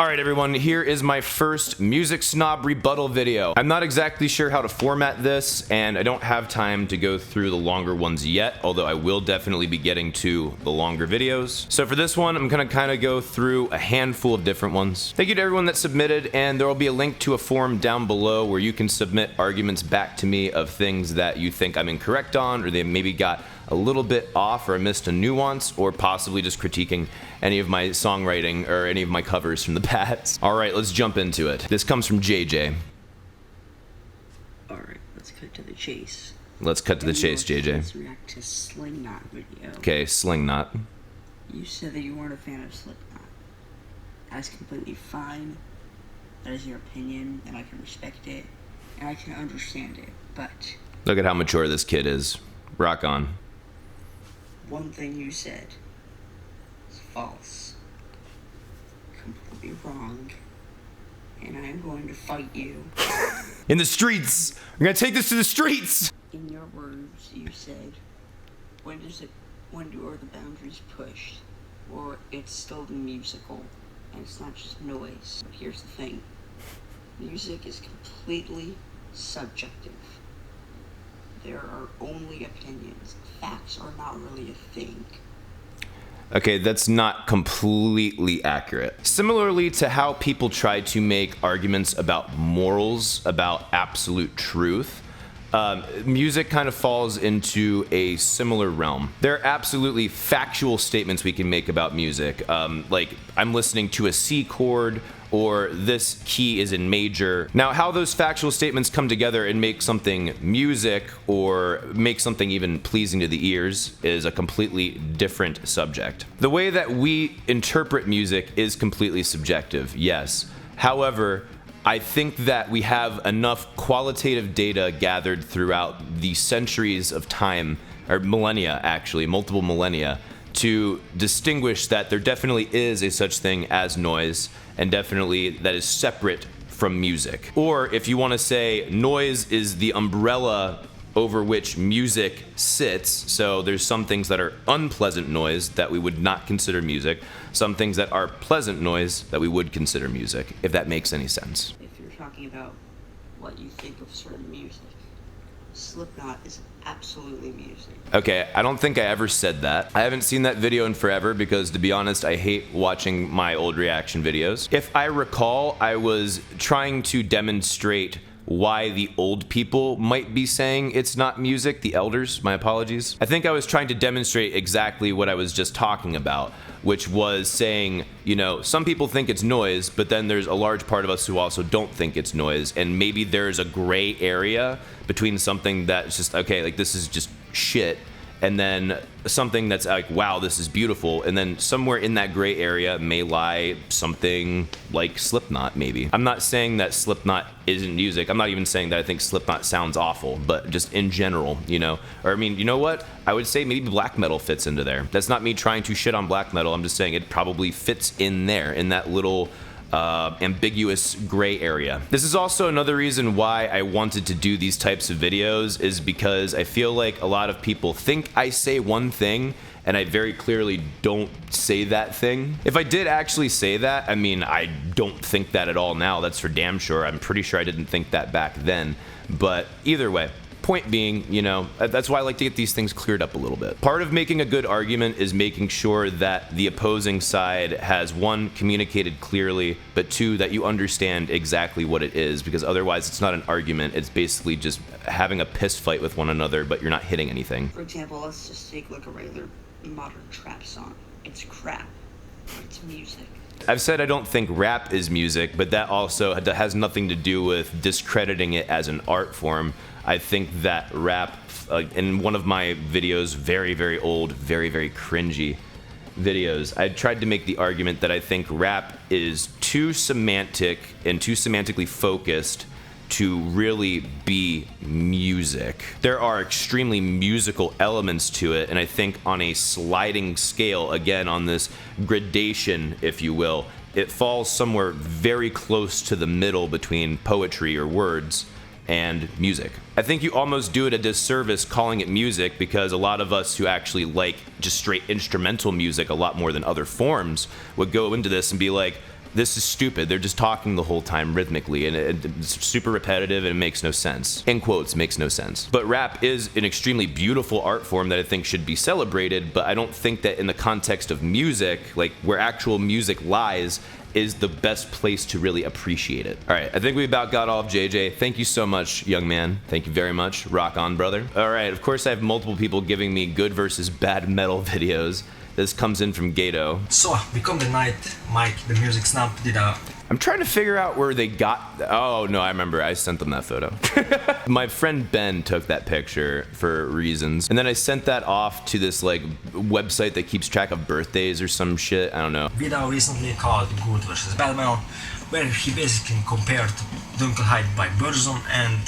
Alright everyone, here is my first Music Snob Rebuttal video. I'm not exactly sure how to format this, and I don't have time to go through the longer ones yet, although I will definitely be getting to the longer videos. So for this one, I'm gonna kind of go through a handful of different ones. Thank you to everyone that submitted, and there will be a link to a form down below where you can submit arguments back to me of things that you think I'm incorrect on, or they maybe got a little bit off, or I missed a nuance, or possibly just critiquing any of my songwriting or any of my covers from the past. Alright, let's jump into it. This comes from JJ. Alright, let's cut to the chase. Let's cut to the chase, JJ. Let's react to Slipknot video. Okay, Slipknot. You said that you weren't a fan of Slipknot. That's completely fine. That is your opinion, and I can respect it, and I can understand it, but... Look at how mature this kid is. Rock on. One thing you said is false. Completely wrong. And I am going to fight you. In the streets! We're gonna take this to the streets! In your words, you said, when are the boundaries pushed? Or it's still the musical, and it's not just noise. But here's the thing. Music is completely subjective. There are only opinions. Facts are not really a thing. Okay, that's not completely accurate. Similarly to how people try to make arguments about morals, about absolute truth, music kind of falls into a similar realm. There are absolutely factual statements we can make about music, like I'm listening to a C chord, or this key is in major. Now, how those factual statements come together and make something music or make something even pleasing to the ears is a completely different subject. The way that we interpret music is completely subjective, yes. However, I think that we have enough qualitative data gathered throughout the centuries of time, or millennia actually, multiple millennia, to distinguish that there definitely is a such thing as noise, and definitely that is separate from music. Or if you want to say noise is the umbrella over which music sits, so there's some things that are unpleasant noise that we would not consider music, some things that are pleasant noise that we would consider music, if that makes any sense. If you're talking about what you think of certain music, Slipknot is absolutely music. Okay, I don't think I ever said that. I haven't seen that video in forever because, to be honest, I hate watching my old reaction videos. If I recall, I was trying to demonstrate why the old people might be saying it's not music, the elders, my apologies. I think I was trying to demonstrate exactly what I was just talking about, which was saying, you know, some people think it's noise, but then there's a large part of us who also don't think it's noise, and maybe there's a gray area between something that's just, okay, like this is just shit, and then something that's like, wow, this is beautiful, and then somewhere in that gray area may lie something like Slipknot, maybe. I'm not saying that Slipknot isn't music. I'm not even saying that I think Slipknot sounds awful, but just in general, you know? Or I mean, you know what? I would say maybe black metal fits into there. That's not me trying to shit on black metal. I'm just saying it probably fits in there, in that little ambiguous gray area. This is also another reason why I wanted to do these types of videos, is because I feel like a lot of people think I say one thing and I very clearly don't say that thing. If I did actually say that, I mean, I don't think that at all now, that's for damn sure. I'm pretty sure I didn't think that back then, but either way. Point being, you know, that's why I like to get these things cleared up a little bit. Part of making a good argument is making sure that the opposing side has, one, communicated clearly, but two, that you understand exactly what it is, because otherwise it's not an argument, it's basically just having a piss fight with one another, but you're not hitting anything. For example, let's just take like a regular modern trap song. It's crap, but it's music. I've said I don't think rap is music, but that also has nothing to do with discrediting it as an art form. I think that rap, in one of my videos, very, very old, very, very cringy videos, I tried to make the argument that I think rap is too semantic and too semantically focused to really be music. There are extremely musical elements to it, and I think on a sliding scale, again, on this gradation, if you will, it falls somewhere very close to the middle between poetry or words and music. I think you almost do it a disservice calling it music, because a lot of us who actually like just straight instrumental music a lot more than other forms would go into this and be like, this is stupid. They're just talking the whole time rhythmically, and it's super repetitive, and it makes no sense. In quotes, makes no sense. But rap is an extremely beautiful art form that I think should be celebrated, but I don't think that in the context of music, like where actual music lies, is the best place to really appreciate it. All right, I think we about got all of JJ. Thank you so much, young man. Thank you very much. Rock on, brother. All right, of course I have multiple people giving me good versus bad metal videos. This comes in from Gato. So, Become the Night, Mike, the music snob, did a... I'm trying to figure out where they got... Oh, no, I remember. I sent them that photo. My friend Ben took that picture for reasons. And then I sent that off to this, like, website that keeps track of birthdays or some shit. I don't know. Video recently called Good vs. Bad Metal, where he basically compared Dunkelheit by Burzum and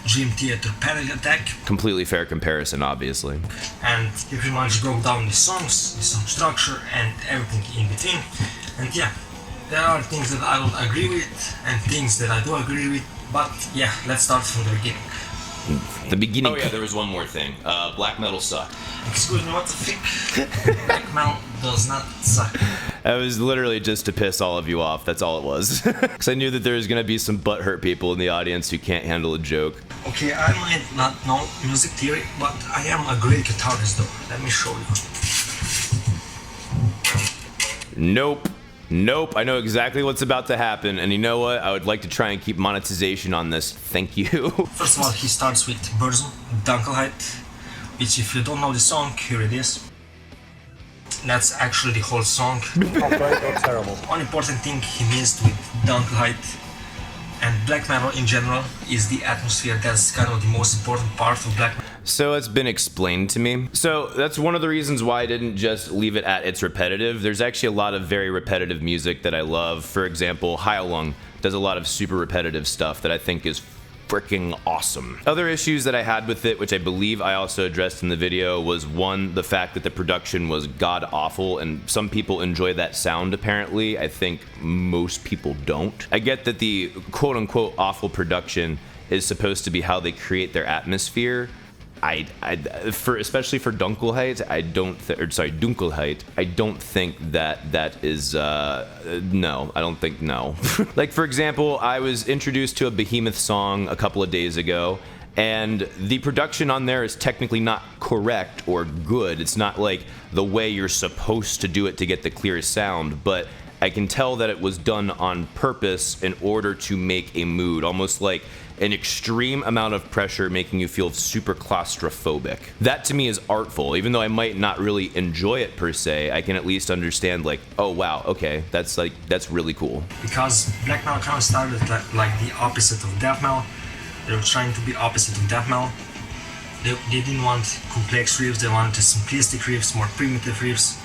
Dream Theater Panic Attack. Completely fair comparison, obviously. And he pretty much broke down the songs, the song structure, and everything in between. And yeah, there are things that I don't agree with, and things that I do agree with, but yeah, let's start from the beginning. The beginning. Oh yeah, there was one more thing. Black metal sucked. Excuse me, what the fuck? Black metal does not suck. That was literally just to piss all of you off. That's all it was. Because I knew that there was going to be some butthurt people in the audience who can't handle a joke. Okay, I might not know music theory, but I am a great guitarist though. Let me show you. Nope. Nope, I know exactly what's about to happen, and you know what? I would like to try and keep monetization on this. Thank you. First of all, he starts with Burzum, Dunkelheit, which if you don't know the song, here it is. That's actually the whole song. Not great, not terrible. One important thing he missed with Dunkelheit and black metal in general is the atmosphere. That's kind of the most important part of black metal. So it's been explained to me. So that's one of the reasons why I didn't just leave it at it's repetitive. There's actually a lot of very repetitive music that I love. For example, Heilung does a lot of super repetitive stuff that I think is freaking awesome. Other issues that I had with it, which I believe I also addressed in the video, was one, the fact that the production was god awful, and some people enjoy that sound apparently. I think most people don't. I get that the quote unquote awful production is supposed to be how they create their atmosphere. Especially for Dunkelheit, Dunkelheit, I don't think that is, no, I don't think, no. Like, for example, I was introduced to a Behemoth song a couple of days ago, and the production on there is technically not correct or good. It's not like the way you're supposed to do it to get the clearest sound, but I can tell that it was done on purpose in order to make a mood, almost like an extreme amount of pressure making you feel super claustrophobic. That to me is artful. Even though I might not really enjoy it per se, I can at least understand like, oh wow, okay, that's really cool. Because black metal kind of started like the opposite of death metal. They were trying to be opposite of death metal. They didn't want complex riffs, they wanted simplistic riffs, more primitive riffs.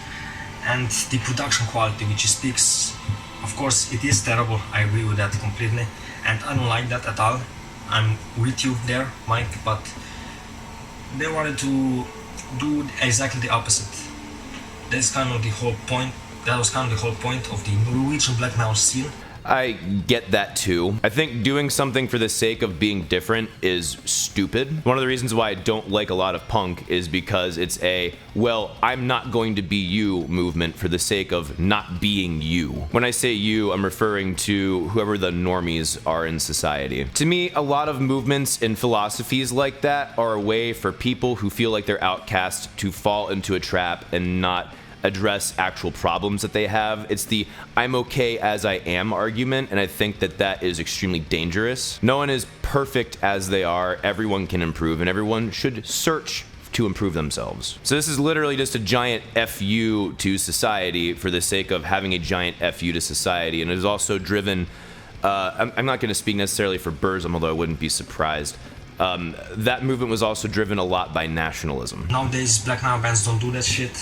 And the production quality, which speaks, of course, it is terrible. I agree with that completely, and I don't like that at all. I'm with you there, Mike, but they wanted to do exactly the opposite. That's kind of the whole point. That was kind of the whole point of the Norwegian black metal scene. I get that too. I think doing something for the sake of being different is stupid. One of the reasons why I don't like a lot of punk is because it's a, well, I'm not going to be you movement for the sake of not being you. When I say you, I'm referring to whoever the normies are in society. To me, a lot of movements and philosophies like that are a way for people who feel like they're outcast to fall into a trap and not address actual problems that they have. It's the I'm okay as I am argument, and I think that is extremely dangerous. No one is perfect as they are. Everyone can improve, and everyone should search to improve themselves. So this is literally just a giant FU to society for the sake of having a giant FU to society, and it is also driven, I'm not going to speak necessarily for Burzum, although I wouldn't be surprised. That movement was also driven a lot by nationalism. Nowadays, black metal bands don't do that shit.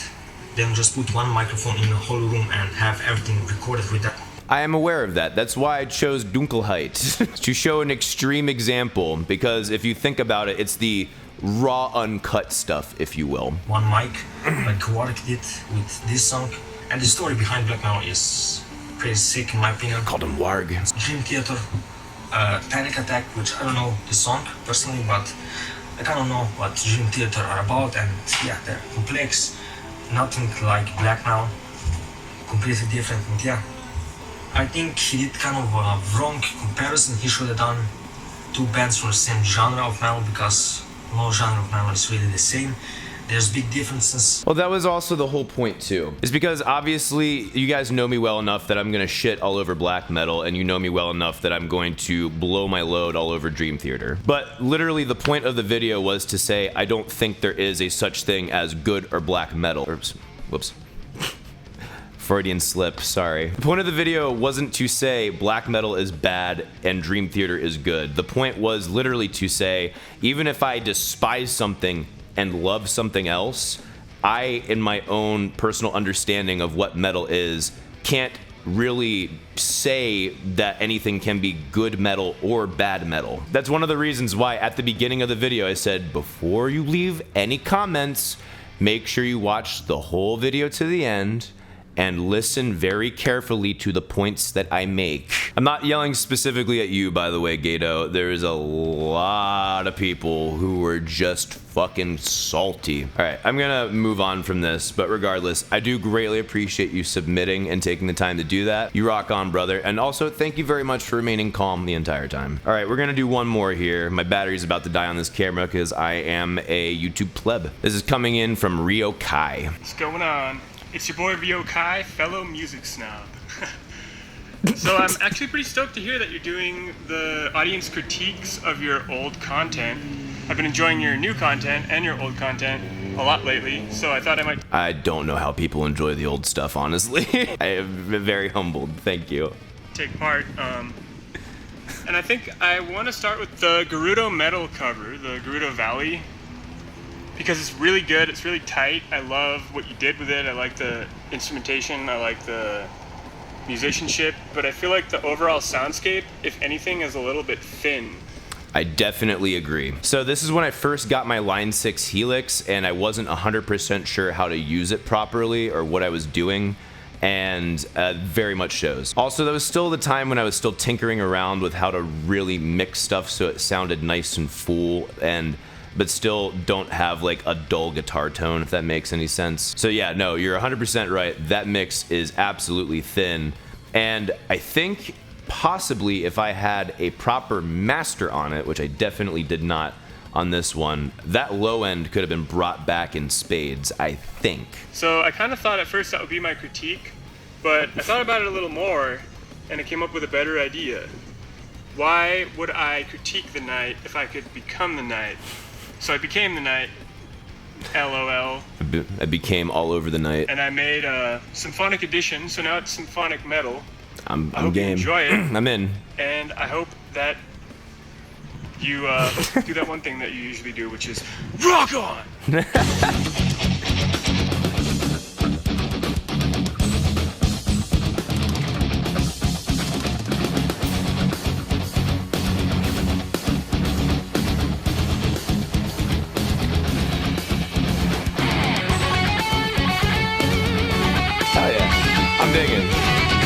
They don't just put one microphone in the whole room and have everything recorded with that. I am aware of that. That's why I chose Dunkelheit, to show an extreme example, because if you think about it, it's the raw, uncut stuff, if you will. One mic, like Warwick did with this song, and the story behind black metal is pretty sick in my opinion. Called him Warg. Dream Theater, Panic Attack, which I don't know the song personally, but I kind of know what Dream Theater are about, and yeah, they're complex. Nothing like black metal, completely different, and yeah, I think he did kind of a wrong comparison. He should have done two bands from the same genre of metal, because no genre of metal is really the same. There's big differences. Well, that was also the whole point too. Is because obviously you guys know me well enough that I'm gonna shit all over black metal, and you know me well enough that I'm going to blow my load all over Dream Theater. But literally the point of the video was to say I don't think there is a such thing as good or black metal. Oops, whoops. Freudian slip, sorry. The point of the video wasn't to say black metal is bad and Dream Theater is good. The point was literally to say, even if I despise something and love something else, I, in my own personal understanding of what metal is, can't really say that anything can be good metal or bad metal. That's one of the reasons why at the beginning of the video I said, before you leave any comments, make sure you watch the whole video to the end and listen very carefully to the points that I make. I'm not yelling specifically at you, by the way, Gato. There is a lot of people who were just fucking salty. All right, I'm gonna move on from this, but regardless, I do greatly appreciate you submitting and taking the time to do that. You rock on, brother. And also, thank you very much for remaining calm the entire time. All right, we're gonna do one more here. My battery's about to die on this camera because I am a YouTube pleb. This is coming in from Rio Kai. What's going on? It's your boy Rio Kai, fellow music snob. So I'm actually pretty stoked to hear that you're doing the audience critiques of your old content. I've been enjoying your new content and your old content a lot lately, so I thought I might... I don't know how people enjoy the old stuff, honestly. I am very humbled, thank you. ...take part. And I think I want to start with the Gerudo metal cover, the Gerudo Valley, because it's really good, it's really tight. I love what you did with it. I like the instrumentation, I like the musicianship, but I feel like the overall soundscape, if anything, is a little bit thin. I definitely agree. So this is when I first got my Line 6 Helix, and I wasn't 100% sure how to use it properly or what I was doing, and very much shows. Also, that was still the time when I was still tinkering around with how to really mix stuff so it sounded nice and full, but still don't have like a dull guitar tone, if that makes any sense. So yeah, no, you're 100% right. That mix is absolutely thin. And I think possibly if I had a proper master on it, which I definitely did not on this one, that low end could have been brought back in spades, I think. So I kind of thought at first that would be my critique, but I thought about it a little more and I came up with a better idea. Why would I critique the night if I could become the night? So I became the night, LOL. I became all over the night. And I made a symphonic edition, so now it's symphonic metal. I'm hope game. You enjoy it. I'm in. And I hope that you do that one thing that you usually do, which is rock on!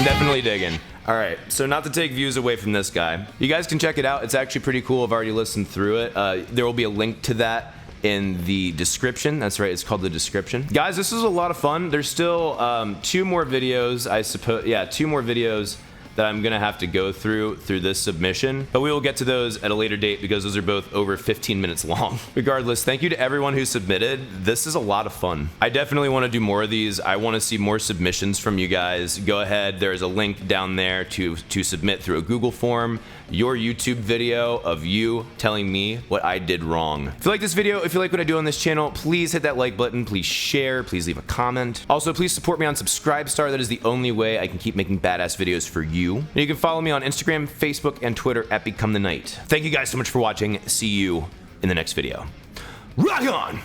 Definitely digging. All right, so not to take views away from this guy, you guys can check it out. It's actually pretty cool. I've already listened through it. There will be a link to that in the description. That's right, it's called the description. Guys, this was a lot of fun. There's still 2 more videos, I suppose. Yeah, 2 more videos that I'm gonna have to go through this submission, but we will get to those at a later date because those are both over 15 minutes long. Regardless, thank you to everyone who submitted. This is a lot of fun. I definitely want to do more of these. I want to see more submissions from you guys. Go ahead, there's a link down there to submit through a Google form your YouTube video of you telling me what I did wrong. If you like this video, if you like what I do on this channel, please hit that like button, please share, please leave a comment. Also, please support me on Subscribestar. That is the only way I can keep making badass videos for you. And you can follow me on Instagram, Facebook, and Twitter at Become the Night. Thank you guys so much for watching. See you in the next video. Rock on!